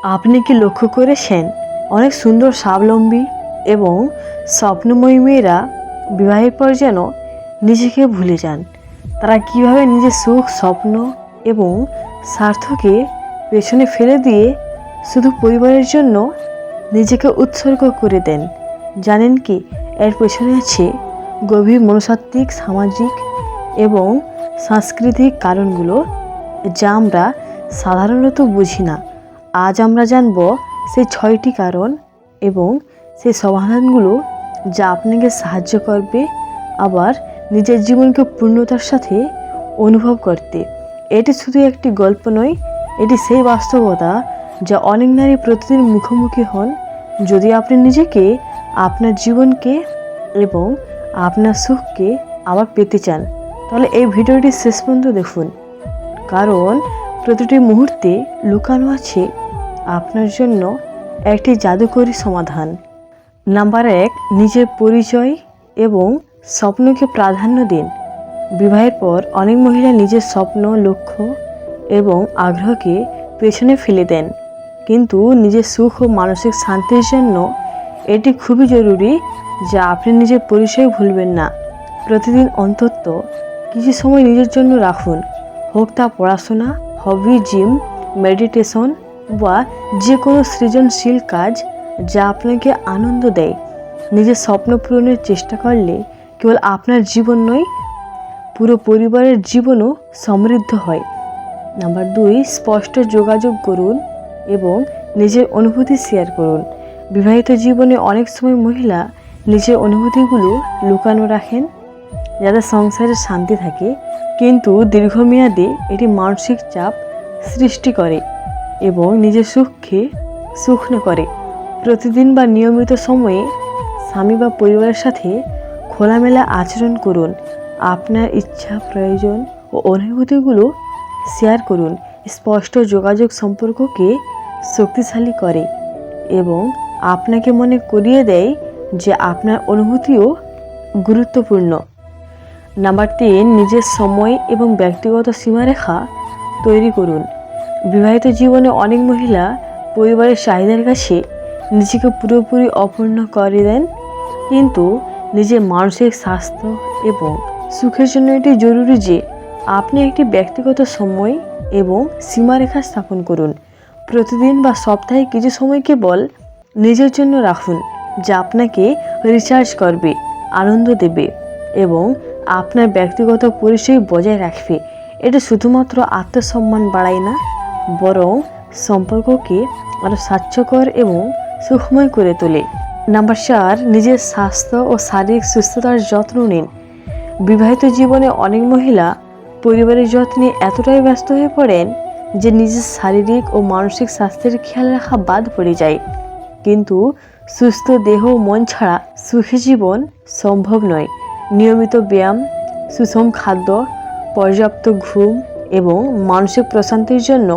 আপনি কি লক্ষ্য করেছেন অনেক সুন্দর স্বাবলম্বী এবং স্বপ্নময়ী মেয়েরা বিবাহের পর যেন নিজেকে ভুলে যান? তারা কিভাবে নিজের সুখ, স্বপ্ন এবং স্বার্থকে পেছনে ফেলে দিয়ে শুধু পরিবারের জন্য নিজেকে উৎসর্গ করে দেন? জানেন কি এর পেছনে আছে গভীর মনস্তাত্ত্বিক, সামাজিক এবং সাংস্কৃতিক কারণগুলো, যা আমরা সাধারণত বুঝি না। আজ আমরা জানব সেই 6টি কারণ এবং সেই সমাধানগুলো, যা আপনাকে সাহায্য করবে আবার নিজের জীবনকে পূর্ণতার সাথে অনুভব করতে। এটি শুধু একটি গল্প নয়, এটি সেই বাস্তবতা যা অনেক নারী প্রতিদিন মুখোমুখি হন। যদি আপনি নিজেকে, আপনার জীবনকে এবং আপনার সুখকে আবার পেতে চান, তাহলে এই ভিডিওটি শেষ পর্যন্ত দেখুন, কারণ প্রতিটি মুহূর্তে লুকানো আছে আপনার জন্য একটি জাদুকরী সমাধান। নাম্বার 1, নিজের পরিচয় এবং স্বপ্নকে প্রাধান্য দিন। বিবাহের পর অনেক মহিলা নিজের স্বপ্ন, লক্ষ্য এবং আগ্রহকে পেছনে ফেলে দেন, কিন্তু নিজের সুখ ও মানসিক শান্তির জন্য এটি খুবই জরুরি যে আপনি নিজের পরিচয় ভুলবেন না। প্রতিদিন অন্তত কিছু সময় নিজের জন্য রাখুন, হোক তা পড়াশোনা, হবি, জিম, মেডিটেশন বা যে কোনো সৃজনশীল কাজ যা আপনাকে আনন্দ দেয়। নিজের স্বপ্ন পূরণের চেষ্টা করলে কেবল আপনার জীবন নয়, পুরো পরিবারের জীবনও সমৃদ্ধ হয়। নাম্বার 2, স্পষ্ট যোগাযোগ করুন এবং নিজের অনুভূতি শেয়ার করুন। বিবাহিত জীবনে অনেক সময় মহিলা নিজের অনুভূতিগুলো লুকানো রাখেন, যাতে সংসারে শান্তি থাকে, কিন্তু দীর্ঘমেয়াদে এটি মানসিক চাপ সৃষ্টি করে এবং নিজের সুখকে শুকনো করে। প্রতিদিন বা নিয়মিত সময়ে স্বামী বা পরিবারের সাথে খোলামেলা আচরণ করুন। আপনার ইচ্ছা, প্রয়োজন ও অনুভূতিগুলো শেয়ার করুন। স্পষ্ট যোগাযোগ সম্পর্ককে শক্তিশালী করে এবং আপনাকে মনে করিয়ে দেয় যে আপনার অনুভূতিও গুরুত্বপূর্ণ। নাম্বার 3, নিজের সময় এবং ব্যক্তিগত সীমারেখা তৈরি করুন। বিবাহিত জীবনে অনেক মহিলা পরিবারের চাহিদার কাছে নিজেকে পুরোপুরি অপূর্ণ করে দেন, কিন্তু নিজের মানসিক স্বাস্থ্য এবং সুখের জন্য এটি জরুরি যে আপনি একটি ব্যক্তিগত সময় এবং সীমারেখা স্থাপন করুন। প্রতিদিন বা সপ্তাহে কিছু সময় কেবল নিজের জন্য রাখুন, যা আপনাকে রিচার্জ করবে, আনন্দ দেবে এবং আপনার ব্যক্তিগত পরিচয় বজায় রাখবে। এটা শুধুমাত্র আত্মসম্মান বাড়ায় না, বরং সম্পর্ককে আরও স্বাস্থ্যকর এবং সুখময় করে তোলে। নাম্বার 4, নিজের স্বাস্থ্য ও শারীরিক সুস্থতার যত্ন নিন। বিবাহিত জীবনে অনেক মহিলা পরিবারের যত্নে এতটাই ব্যস্ত হয়ে পড়েন যে নিজের শারীরিক ও মানসিক স্বাস্থ্যের খেয়াল রাখা বাদ পড়ে যায়। কিন্তু সুস্থ দেহ ও মন ছাড়া সুখী জীবন সম্ভব নয়। নিয়মিত ব্যায়াম, সুষম খাদ্য, পর্যাপ্ত ঘুম এবং মানসিক প্রশান্তির জন্য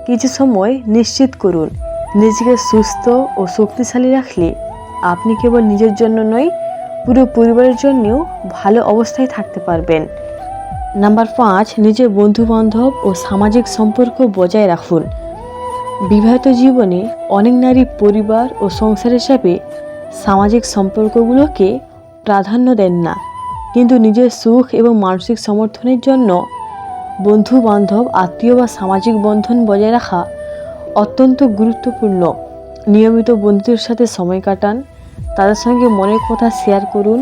কিছু সময় নিশ্চিত করুন। নিজেকে সুস্থ ও শক্তিশালী রাখলে আপনি কেবল নিজের জন্য নয়, পুরো পরিবারের জন্যও ভালো অবস্থায় থাকতে পারবেন। নাম্বার 5, নিজের বন্ধুবান্ধব ও সামাজিক সম্পর্ক বজায় রাখুন। বিবাহিত জীবনে অনেক নারী পরিবার ও সংসারের সাথে সামাজিক সম্পর্কগুলোকে প্রাধান্য দেন না, কিন্তু নিজের সুখ এবং মানসিক সমর্থনের জন্য বন্ধু বান্ধব, আত্মীয় বা সামাজিক বন্ধন বজায় রাখা অত্যন্ত গুরুত্বপূর্ণ। নিয়মিত বন্ধুদের সাথে সময় কাটান, তাদের সঙ্গে মনের কথা শেয়ার করুন,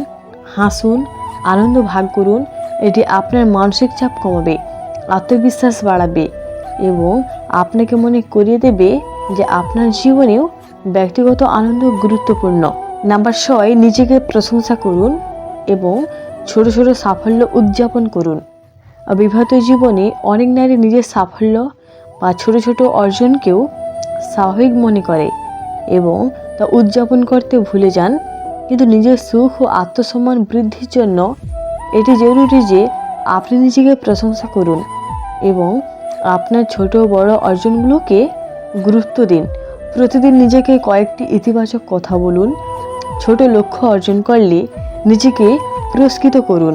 হাসুন, আনন্দ ভাগ করুন। এটি আপনার মানসিক চাপ কমাবে, আত্মবিশ্বাস বাড়াবে এবং আপনাকে মনে করিয়ে দেবে যে আপনার জীবনেও ব্যক্তিগত আনন্দ গুরুত্বপূর্ণ। নাম্বার 6, নিজেকে প্রশংসা করুন এবং ছোট ছোট সাফল্য উদযাপন করুন। বিবাহিত জীবনে অনেক নারী নিজের সাফল্য বা ছোট ছোট অর্জনকেও স্বাভাবিক মনে করে এবং তা উদযাপন করতে ভুলে যান, কিন্তু নিজের সুখ ও আত্মসম্মান বৃদ্ধির জন্য এটি জরুরি যে আপনি নিজেকে প্রশংসা করুন এবং আপনার ছোট বড় অর্জনগুলোকে গুরুত্ব দিন। প্রতিদিন নিজেকে কয়েকটি ইতিবাচক কথা বলুন। ছোট লক্ষ্য অর্জন করলে নিজেকে পুরস্কৃত করুন।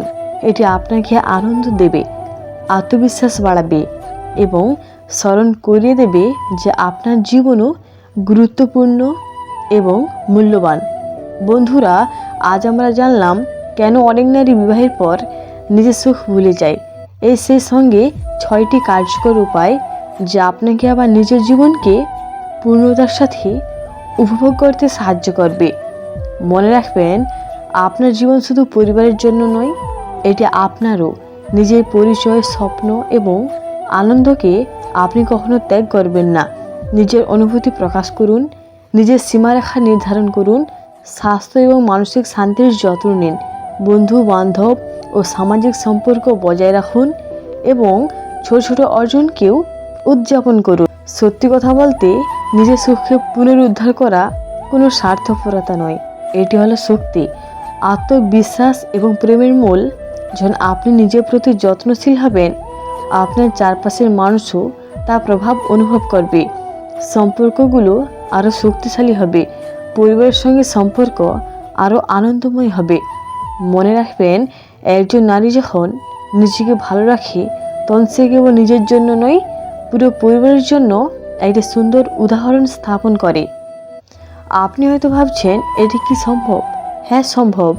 এটি আপনাকে আনন্দ দেবে, আত্মবিশ্বাস বাড়াবে এবং স্মরণ করিয়ে দেবে যে আপনার জীবনও গুরুত্বপূর্ণ এবং মূল্যবান। বন্ধুরা, আজ আমরা জানলাম কেন অনেক নারী বিবাহের পর নিজের সুখ ভুলে যায়। সেই সঙ্গে 6টি কার্যকর উপায় যা আপনাকে আবার নিজের জীবনকে পূর্ণতার সাথে উপভোগ করতে সাহায্য করবে। মনে রাখবেন, আপনার জীবন শুধু পরিবারের জন্য নয়, এটি আপনারও। নিজের পরিচয়, স্বপ্ন এবং আনন্দকে আপনি কখনো ত্যাগ করবেন না। নিজের অনুভূতি প্রকাশ করুন, নিজের সীমারেখা নির্ধারণ করুন, স্বাস্থ্য এবং মানসিক শান্তির যত্ন নিন, বন্ধু বান্ধব ও সামাজিক সম্পর্ক বজায় রাখুন এবং ছোট ছোট অর্জনকেও উদযাপন করুন। সত্যি কথা বলতে, নিজের সুখকে পুনরুদ্ধার করা কোনো স্বার্থপরতা নয়, এটি হলো শক্তি, আত্মবিশ্বাস এবং প্রেমের মূল। যখন আপনি নিজের প্রতি যত্নশীল হবেন, আপনার চারপাশের মানুষও তার প্রভাব অনুভব করবে। সম্পর্কগুলো আরও শক্তিশালী হবে, পরিবারের সঙ্গে সম্পর্ক আরও আনন্দময় হবে। মনে রাখবেন, একজন নারী যখন নিজেকে ভালো রাখে, তখন সে কেবল নিজের জন্য নয়, পুরো পরিবারের জন্য একটা সুন্দর উদাহরণ স্থাপন করে। আপনি হয়তো ভাবছেন, এটি কি সম্ভব? হ্যাঁ, সম্ভব।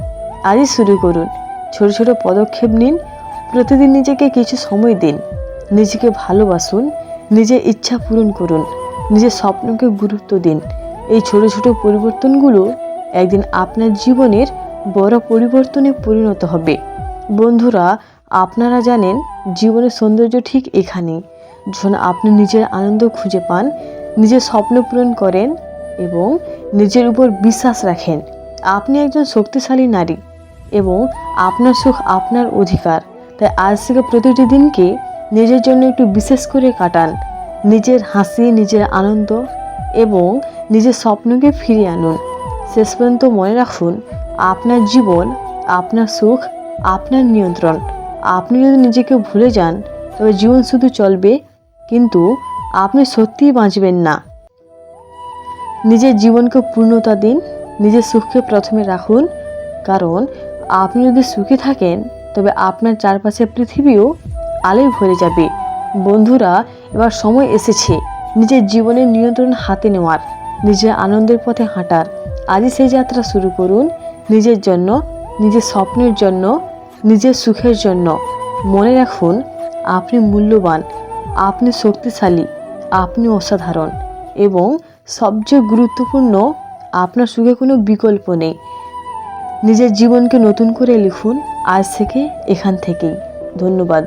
আজই শুরু করুন। ছোট ছোট পদক্ষেপ নিন, প্রতিদিন নিজেকে কিছু সময় দিন, নিজেকে ভালোবাসুন, নিজের ইচ্ছা পূরণ করুন, নিজের স্বপ্নকে গুরুত্ব দিন। এই ছোট ছোট পরিবর্তনগুলো একদিন আপনার জীবনের বড় পরিবর্তনে পরিণত হবে। বন্ধুরা, আপনারা জানেন, জীবনের সৌন্দর্য ঠিক এখানেই। যখন আপনি নিজের আনন্দ খুঁজে পান, নিজের স্বপ্ন পূরণ করেন এবং নিজের উপর বিশ্বাস রাখেন, আপনি একজন শক্তিশালী নারী এবং আপনার সুখ আপনার অধিকার। তাই আজ থেকে প্রতিটি দিনকে নিজের জন্য একটু বিশেষ করে কাটান। নিজের হাসি, নিজের আনন্দ এবং নিজের স্বপ্নকে ফিরিয়ে আনুন। শেষ পর্যন্ত মনে রাখুন, আপনার জীবন, আপনার সুখ, আপনার নিয়ন্ত্রণ। আপনি যদি নিজেকে ভুলে যান, তবে জীবন শুধু চলবে, কিন্তু আপনি সত্যিই বাঁচবেন না। নিজের জীবনকে পূর্ণতা দিন, নিজের সুখকে প্রথমে রাখুন, কারণ আপনি যদি সুখী থাকেন, তবে আপনার চারপাশে পৃথিবীও আলোয় ভরে যাবে। বন্ধুরা, এবার সময় এসেছে নিজের জীবনের নিয়ন্ত্রণ হাতে নেওয়ার, নিজের আনন্দের পথে হাঁটার। আজই সেই যাত্রা শুরু করুন, নিজের জন্য, নিজের স্বপ্নের জন্য, নিজের সুখের জন্য। মনে রাখুন, আপনি মূল্যবান, আপনি শক্তিশালী, আপনি অসাধারণ এবং সবচেয়ে গুরুত্বপূর্ণ, আপনার সুখে কোনো বিকল্প নেই। নিজের জীবনকে নতুন করে লিখুন আজ থেকে, এখান থেকেই। ধন্যবাদ।